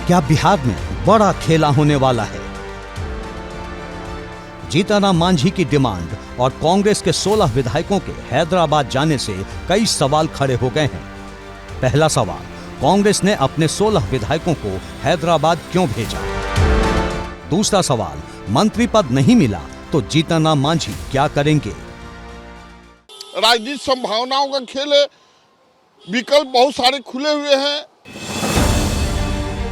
क्या बिहार में बड़ा खेला होने वाला है? जीतनराम मांझी की डिमांड और कांग्रेस के 16 विधायकों के हैदराबाद जाने से कई सवाल खड़े हो गए हैं। पहला सवाल, कांग्रेस ने अपने 16 विधायकों को हैदराबाद क्यों भेजा? दूसरा सवाल, मंत्री पद नहीं मिला तो जीतनराम मांझी क्या करेंगे? राजनीतिक संभावनाओं का खेल है, विकल्प बहुत सारे खुले हुए हैं।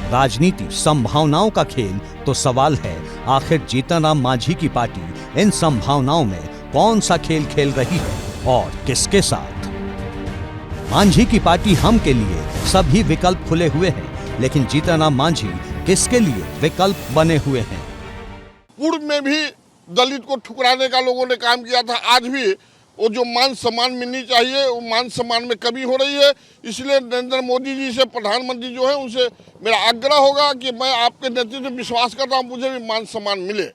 राजनीति संभावनाओं का खेल तो सवाल है, आखिर जीतनराम मांझी की पार्टी इन संभावनाओं में कौन सा खेल खेल रही है और किसके साथ? मांझी की पार्टी हम के लिए सभी विकल्प खुले हुए हैं, लेकिन जीतनराम मांझी किसके लिए विकल्प बने हुए हैं? पूर्व में भी दलित को ठुकराने का लोगों ने काम किया था। आज भी वो जो मान सम्मान मिलनी चाहिए वो मान सम्मान में कमी हो रही है। इसलिए नरेंद्र मोदी जी से, प्रधानमंत्री जो है उनसे मेरा आग्रह होगा कि मैं आपके नेतृत्व में विश्वास करता हूं, मुझे भी मान सम्मान मिले।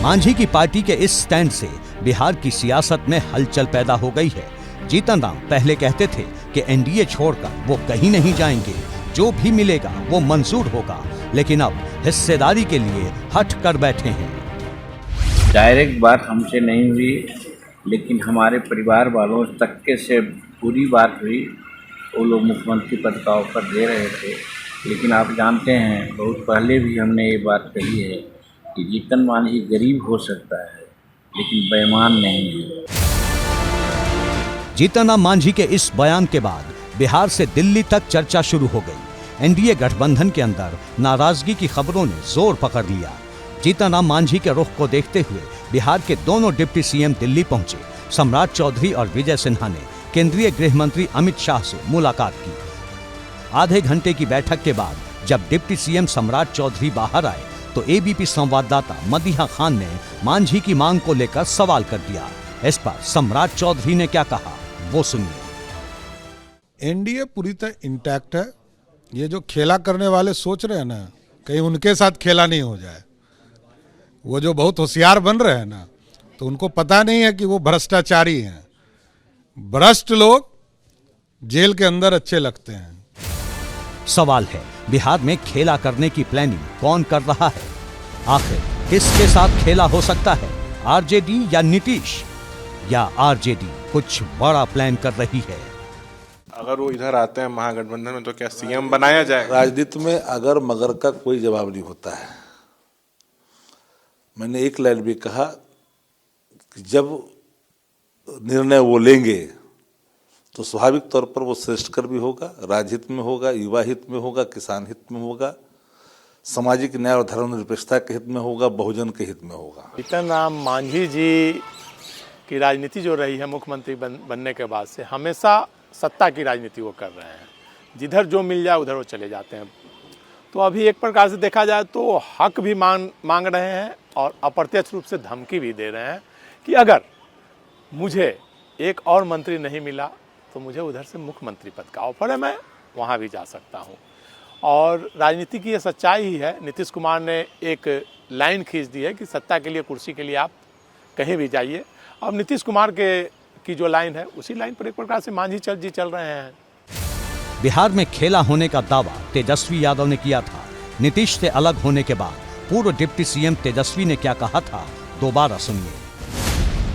मांझी की पार्टी के इस स्टैंड से बिहार की सियासत में हलचल पैदा हो गई है। जीतनराम पहले कहते थे कि एनडीए छोड़कर वो कहीं नहीं जाएंगे, जो भी मिलेगा वो मंजूर होगा, लेकिन अब हिस्सेदारी के लिए हट कर बैठे हैं। डायरेक्ट बात हमसे नहीं हुई, लेकिन हमारे परिवार वालों तक के से पूरी बात हुई। वो लोग मुख्यमंत्री पद का ऑफर दे रहे थे, लेकिन आप जानते हैं बहुत पहले भी हमने ये बात कही है कि जीतन मांझी गरीब हो सकता है लेकिन बेईमान नहीं है। जीतनराम मांझी के इस बयान के बाद बिहार से दिल्ली तक चर्चा शुरू हो गई। एनडीए गठबंधन के अंदर नाराजगी की खबरों ने जोर पकड़ लिया। जीतनराम मांझी के रुख को देखते हुए बिहार के दोनों डिप्टी सीएम दिल्ली पहुंचे। सम्राट चौधरी और विजय सिन्हा ने केंद्रीय गृह मंत्री अमित शाह से मुलाकात की। आधे घंटे की बैठक के बाद जब डिप्टी सीएम सम्राट चौधरी बाहर आए तो एबीपी संवाददाता मदीहा खान ने मांझी की मांग को लेकर सवाल कर दिया। इस पर सम्राट चौधरी ने क्या कहा, वो सुनिए। एनडीए पूरी तरह इंटैक्ट है। ये जो खेला करने वाले सोच रहे हैं ना, कहीं उनके साथ खेला नहीं हो जाए। वो जो बहुत होशियार बन रहे हैं ना, तो उनको पता नहीं है कि वो भ्रष्टाचारी हैं। भ्रष्ट लोग जेल के अंदर अच्छे लगते हैं। सवाल है, बिहार में खेला करने की प्लानिंग कौन कर रहा है? आखिर किसके साथ खेला हो सकता है, आरजेडी या नीतीश? या आरजेडी कुछ बड़ा प्लान कर रही है? अगर वो इधर आते हैं महागठबंधन में तो क्या सीएम बनाया जाए? राजनीति में अगर मगर का कोई जवाब नहीं होता है। मैंने एक लाइन भी कहा कि जब निर्णय वो लेंगे तो स्वाभाविक तौर पर वो श्रेष्ठ कर भी होगा, राज्य हित में होगा, युवा हित में होगा, किसान हित में होगा, सामाजिक न्याय और धर्मनिरपेक्षता के हित में होगा, बहुजन के हित में होगा। जीतनराम मांझी जी की राजनीति जो रही है मुख्यमंत्री बनने के बाद से, हमेशा सत्ता की राजनीति वो कर रहे हैं। जिधर जो मिल जाए उधर वो चले जाते हैं। तो अभी एक प्रकार से देखा जाए तो हक भी मांग रहे हैं और अप्रत्यक्ष रूप से धमकी भी दे रहे हैं कि अगर मुझे एक और मंत्री नहीं मिला तो मुझे उधर से मुख्यमंत्री पद का ऑफर है, मैं वहाँ भी जा सकता हूँ। और राजनीति की ये सच्चाई ही है। नीतीश कुमार ने एक लाइन खींच दी है कि सत्ता के लिए, कुर्सी के लिए आप कहीं भी जाइए। अब नीतीश कुमार की जो लाइन है उसी लाइन पर एक प्रकार से मांझी चल रहे हैं। बिहार में खेला होने का दावा तेजस्वी यादव ने किया था। नीतीश से अलग होने के बाद पूर्व डिप्टी सीएम तेजस्वी ने क्या कहा था, दोबारा सुनिए।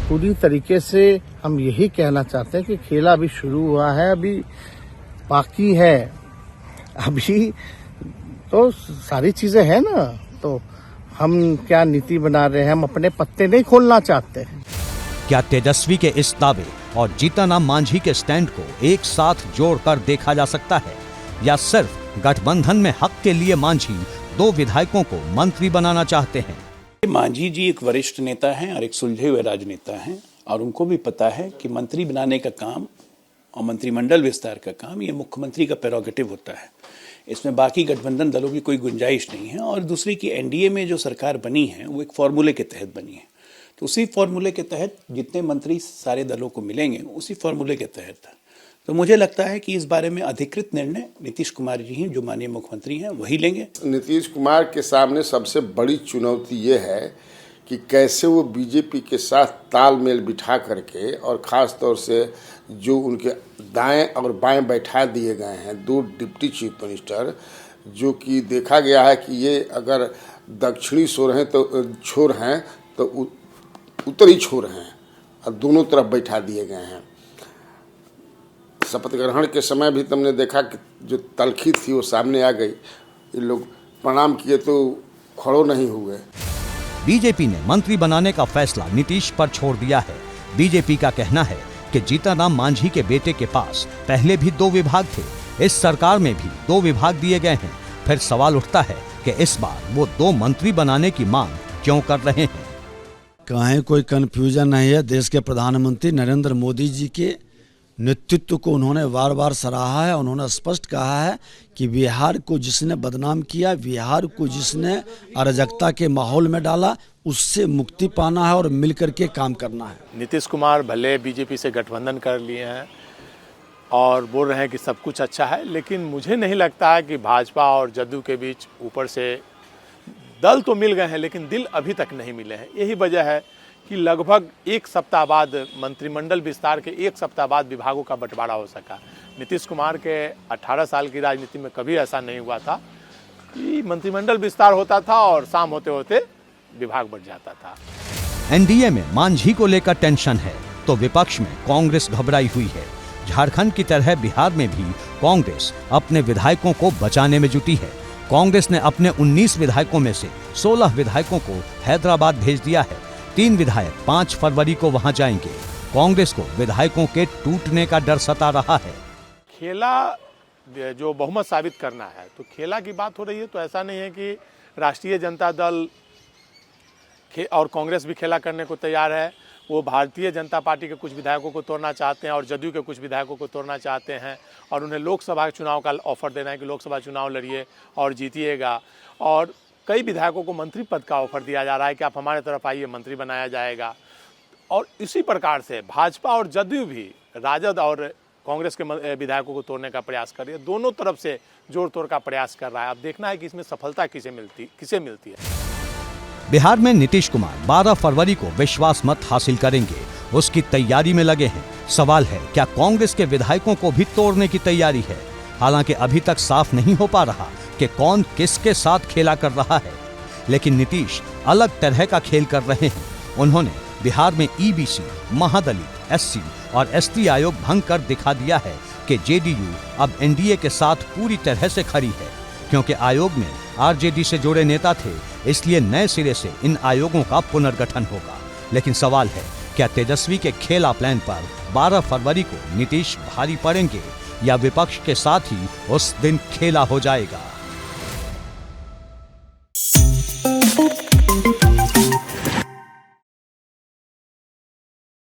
पूरी तरीके से हम यही कहना चाहते हैं कि खेला अभी शुरू हुआ है, अभी बाकी है। अभी तो सारी चीजें हैं ना, तो हम क्या नीति बना रहे हैं, हम अपने पत्ते नहीं खोलना चाहते। क्या तेजस्वी के इस दावे और जीतनराम मांझी के स्टैंड को एक साथ जोड़कर देखा जा सकता है, या सिर्फ गठबंधन में हक के लिए मांझी 2 विधायकों को मंत्री बनाना चाहते हैं? मांझी जी एक वरिष्ठ नेता हैं और एक सुलझे हुए राजनेता हैं, और उनको भी पता है कि मंत्री बनाने का काम और मंत्रिमंडल विस्तार का काम ये मुख्यमंत्री का प्रेरोगेटिव होता है। इसमें बाकी गठबंधन दलों की कोई गुंजाइश नहीं है। और दूसरी की एनडीए में जो सरकार बनी है वो एक फॉर्मूले के तहत बनी है, तो उसी फॉर्मूले के तहत जितने मंत्री सारे दलों को मिलेंगे उसी फॉर्मूले के तहत। तो मुझे लगता है कि इस बारे में अधिकृत निर्णय नीतीश कुमार जी हैं, जो माननीय मुख्यमंत्री हैं, वही लेंगे। नीतीश कुमार के सामने सबसे बड़ी चुनौती ये है कि कैसे वो बीजेपी के साथ तालमेल बिठा करके, और ख़ास तौर से जो उनके दाएं और बाएं बैठा दिए गए हैं 2 डिप्टी चीफ मिनिस्टर, जो कि देखा गया है कि ये अगर दक्षिणी छोर हैं तो उत्तरी छोर हैं और दोनों तरफ बैठा दिए गए हैं। शपथ ग्रहण के समय भी तुमने देखा कि जो तलखी थी वो सामने आ गई, ये लोग प्रणाम किए तो खड़ो नहीं हुए। बीजेपी ने मंत्री बनाने का फैसला नीतीश पर छोड़ दिया है। बीजेपी का कहना है कि जीतनराम मांझी के बेटे के पास पहले भी 2 विभाग थे, इस सरकार में भी 2 विभाग दिए गए हैं। फिर सवाल उठता है कि इस बार वो 2 मंत्री बनाने की मांग क्यों कर रहे हैं। कहीं कोई कंफ्यूजन नहीं है। देश के प्रधानमंत्री नरेंद्र मोदी जी के नेतृत्व को उन्होंने बार बार सराहा है। उन्होंने स्पष्ट कहा है कि बिहार को जिसने बदनाम किया, बिहार को जिसने अराजकता के माहौल में डाला, उससे मुक्ति पाना है और मिलकर के काम करना है। नीतीश कुमार भले बीजेपी से गठबंधन कर लिए हैं और बोल रहे हैं कि सब कुछ अच्छा है, लेकिन मुझे नहीं लगता है कि भाजपा और जदयू के बीच ऊपर से दल तो मिल गए हैं लेकिन दिल अभी तक नहीं मिले हैं। यही वजह है कि लगभग 1 सप्ताह बाद मंत्रिमंडल विस्तार के 1 सप्ताह बाद विभागों का बंटवारा हो सका। नीतीश कुमार के 18 साल की राजनीति में कभी ऐसा नहीं हुआ था कि मंत्रिमंडल विस्तार होता था और शाम होते होते विभाग बढ़ जाता था। एनडीए में मांझी को लेकर टेंशन है तो विपक्ष में कांग्रेस घबराई हुई है। झारखंड की तरह बिहार में भी कांग्रेस अपने विधायकों को बचाने में जुटी है। कांग्रेस ने अपने 19 विधायकों में से 16 विधायकों को हैदराबाद भेज दिया है। 3 विधायक 5 फरवरी को वहां जाएंगे। कांग्रेस को विधायकों के टूटने का डर सता रहा है। खेला जो बहुमत साबित करना है, तो खेला की बात हो रही है, तो ऐसा नहीं है कि राष्ट्रीय जनता दल और कांग्रेस भी खेला करने को तैयार है। वो भारतीय जनता पार्टी के कुछ विधायकों को तोड़ना चाहते हैं और जदयू के कुछ विधायकों को तोड़ना चाहते हैं और उन्हें लोकसभा चुनाव का ऑफर देना है कि लोकसभा चुनाव लड़िए और जीतिएगा। और कई विधायकों को मंत्री पद का ऑफर दिया जा रहा है कि आप हमारे तरफ आइए, मंत्री बनाया जाएगा। और इसी प्रकार से भाजपा और जदयू भी राजद और कांग्रेस के विधायकों को तोड़ने का प्रयास कर रही है। दोनों तरफ से जोड़ तोड़ का प्रयास कर रहा है। अब देखना है कि इसमें सफलता किसे मिलती है। बिहार में नीतीश कुमार 12 फरवरी को विश्वास मत हासिल करेंगे, उसकी तैयारी में लगे हैं। सवाल है क्या कांग्रेस के विधायकों को भी तोड़ने की तैयारी है। हालांकि अभी तक साफ नहीं हो पा रहा कि कौन किसके साथ खेला कर रहा है, लेकिन नीतीश अलग तरह का खेल कर रहे हैं। उन्होंने बिहार में ईबीसी, महादलित, एससी और एसटी आयोग भंग कर दिखा दिया है कि जेडीयू अब एनडीए के साथ पूरी तरह से खड़ी है। क्योंकि आयोग में आरजेडी से जुड़े नेता थे, इसलिए नए सिरे से इन आयोगों का पुनर्गठन होगा। लेकिन सवाल है क्या तेजस्वी के खेला प्लान पर 12 फरवरी को नीतीश भारी पड़ेंगे या विपक्ष के साथ ही उस दिन खेला हो जाएगा।